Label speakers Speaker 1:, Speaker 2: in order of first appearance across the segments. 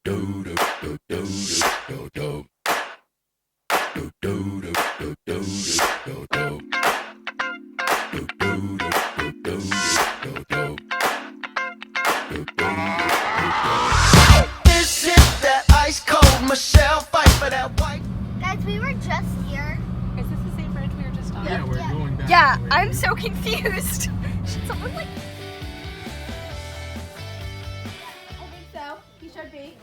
Speaker 1: This is that ice cold Michelle fight for that white.
Speaker 2: Guys, we were just here.
Speaker 3: Is this the same bridge we were just on?
Speaker 4: Yeah, we're going back.
Speaker 3: Yeah,
Speaker 4: the way
Speaker 3: I'm
Speaker 4: we-
Speaker 3: so confused. Should someone like?
Speaker 2: I think so. He should be.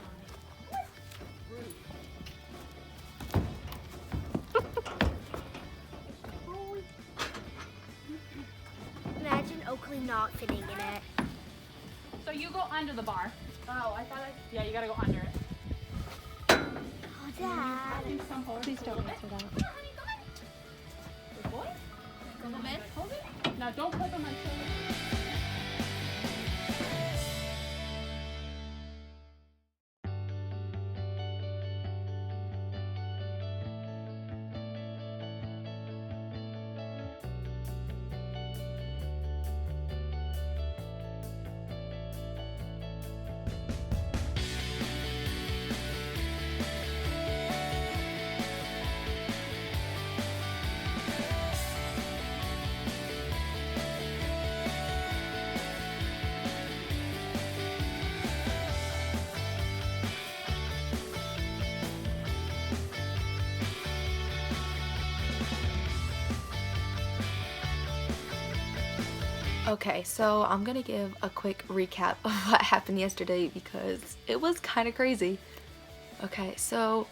Speaker 2: Imagine Oakley not fitting in it.
Speaker 3: So you go under the bar.
Speaker 2: Oh, I thought
Speaker 3: Yeah, you gotta go under it.
Speaker 2: Oh, Dad.
Speaker 3: Please don't answer that. Good boy. Hold it. Now don't put them on shoulder.
Speaker 5: Okay, so I'm gonna give a quick recap of what happened yesterday because it was kind of crazy. Okay, so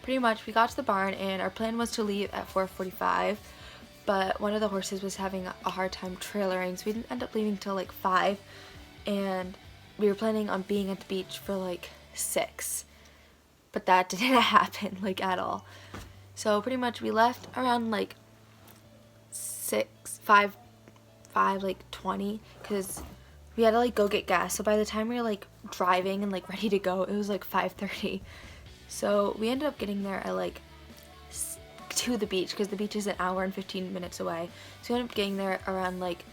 Speaker 5: pretty much we got to the barn and our plan was to leave at 4:45, but one of the horses was having a hard time trailering, so we didn't end up leaving till like 5, and we were planning on being at the beach for like 6, but that didn't happen like at all. So pretty much we left around like 5:20 because we had to like go get gas, so by the time we were like driving and like ready to go, it was like 5:30. So we ended up getting there at like to the beach because the beach is an hour and 15 minutes away, so we ended up getting there around like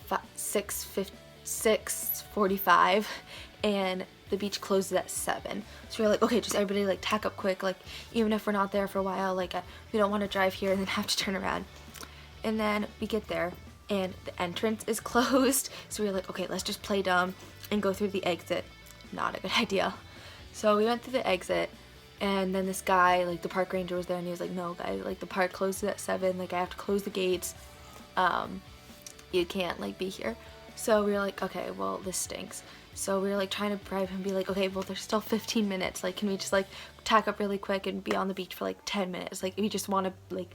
Speaker 5: 6:45 and the beach closes at 7. So we were like, okay, just everybody like tack up quick, like even if we're not there for a while, like we don't want to drive here and then have to turn around. And then we get there and the entrance is closed, so we were like, okay, let's just play dumb and go through the exit. Not a good idea. So we went through the exit, and then this guy, like the park ranger, was there, and he was like, no guys, like the park closes at 7, like I have to close the gates, you can't like be here. So we were like, okay, well this stinks. So we were like trying to bribe him and be like, okay, well there's still 15 minutes, like can we just like tack up really quick and be on the beach for like 10 minutes, like we just want to like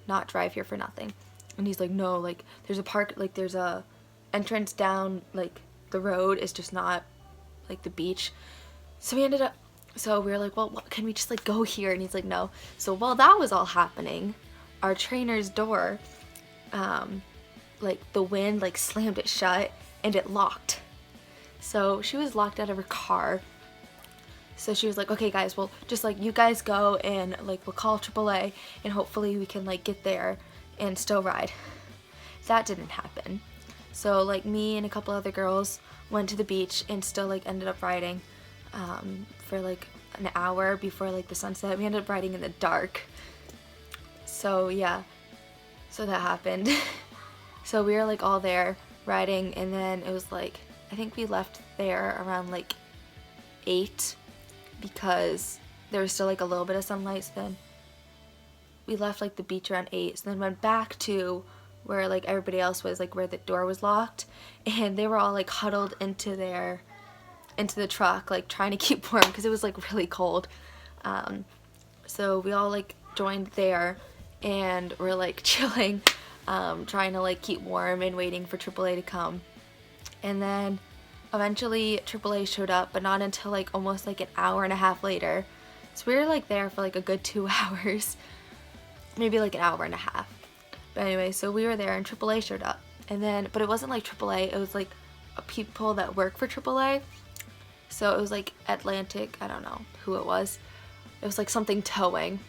Speaker 5: not drive here for nothing. And he's like, no, like there's a park, like there's a entrance down like the road, it's just not like the beach. So we ended up, so we were like, well can we just like go here? And he's like, no. So while that was all happening, our trainer's door, like the wind like slammed it shut and it locked. So she was locked out of her car. So she was like, okay guys, well just like you guys go and like we'll call AAA and hopefully we can like get there and still ride. That didn't happen. So like me and a couple other girls went to the beach and still like ended up riding for like an hour before like the sunset. We ended up riding in the dark. So yeah, so that happened. So we were like all there riding, and then it was like, I think we left there around like 8 because there was still like a little bit of sunlight. So then we left like the beach around 8, so then went back to where like everybody else was, like where the door was locked, and they were all like huddled into the truck, like trying to keep warm because it was like really cold. So we all like joined there and we're like chilling, trying to like keep warm and waiting for AAA to come. And then eventually AAA showed up, but not until like almost like an hour and a half later. So we were like there for like a good 2 hours, maybe like an hour and a half. But anyway, so we were there and AAA showed up, and then, but it wasn't like AAA, it was like people that work for AAA. So it was like Atlantic, I don't know who it was. It was like something towing.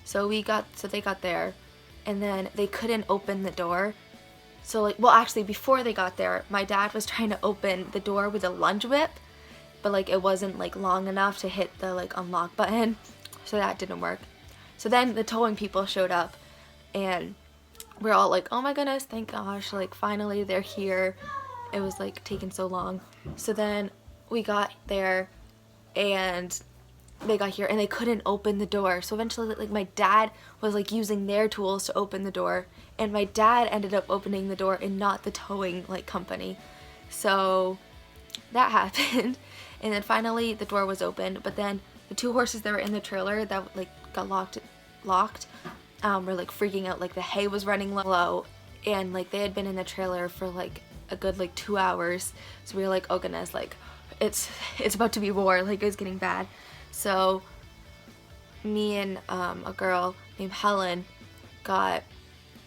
Speaker 5: So they got there, and then they couldn't open the door. So like, well actually before they got there, my dad was trying to open the door with a lunge whip, but like it wasn't like long enough to hit the like unlock button, so that didn't work. So then the towing people showed up, and we're all like, oh my goodness, thank gosh, like finally they're here. It was like taking so long. So then we got there, and they got here and they couldn't open the door. So eventually like my dad was like using their tools to open the door, and my dad ended up opening the door and not the towing like company. So that happened. And then finally the door was opened, but then the 2 horses that were in the trailer that like got locked were like freaking out. Like the hay was running low, and like they had been in the trailer for like a good like 2 hours. So we were like, oh goodness, like it's about to be war, like it was getting bad. So me and a girl named Helen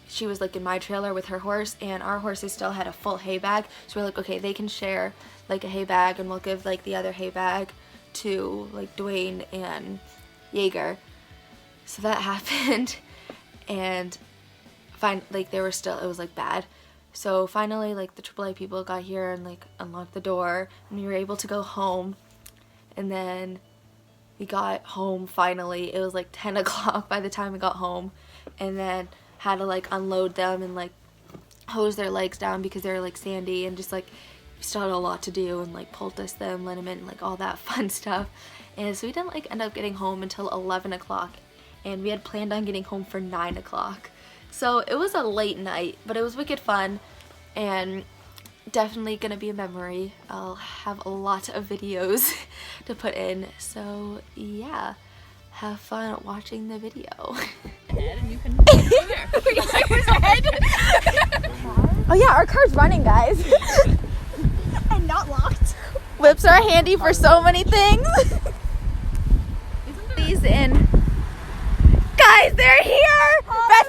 Speaker 5: she was like in my trailer with her horse, and our horses still had a full hay bag. So we're like, okay, they can share like a hay bag, and we'll give like the other hay bag to like Dwayne and Jaeger. So that happened, and like they were still, it was like bad. So finally like the AAA people got here and like unlocked the door, and we were able to go home. And then we got home finally. It was like 10 o'clock by the time we got home, and then had to like unload them and like hose their legs down because they were like sandy, and just like we still had a lot to do, and like poultice them, liniment, like all that fun stuff. And so we didn't like end up getting home until 11 o'clock, and we had planned on getting home for 9 o'clock. So it was a late night, but it was wicked fun, and definitely gonna be a memory. I'll have a lot of videos to put in, so yeah, have fun watching the video.
Speaker 3: And you can go there.
Speaker 4: Oh yeah, our car's running, guys.
Speaker 2: And not locked.
Speaker 4: Whips are handy for so many things. These in. Guys, they're here! Best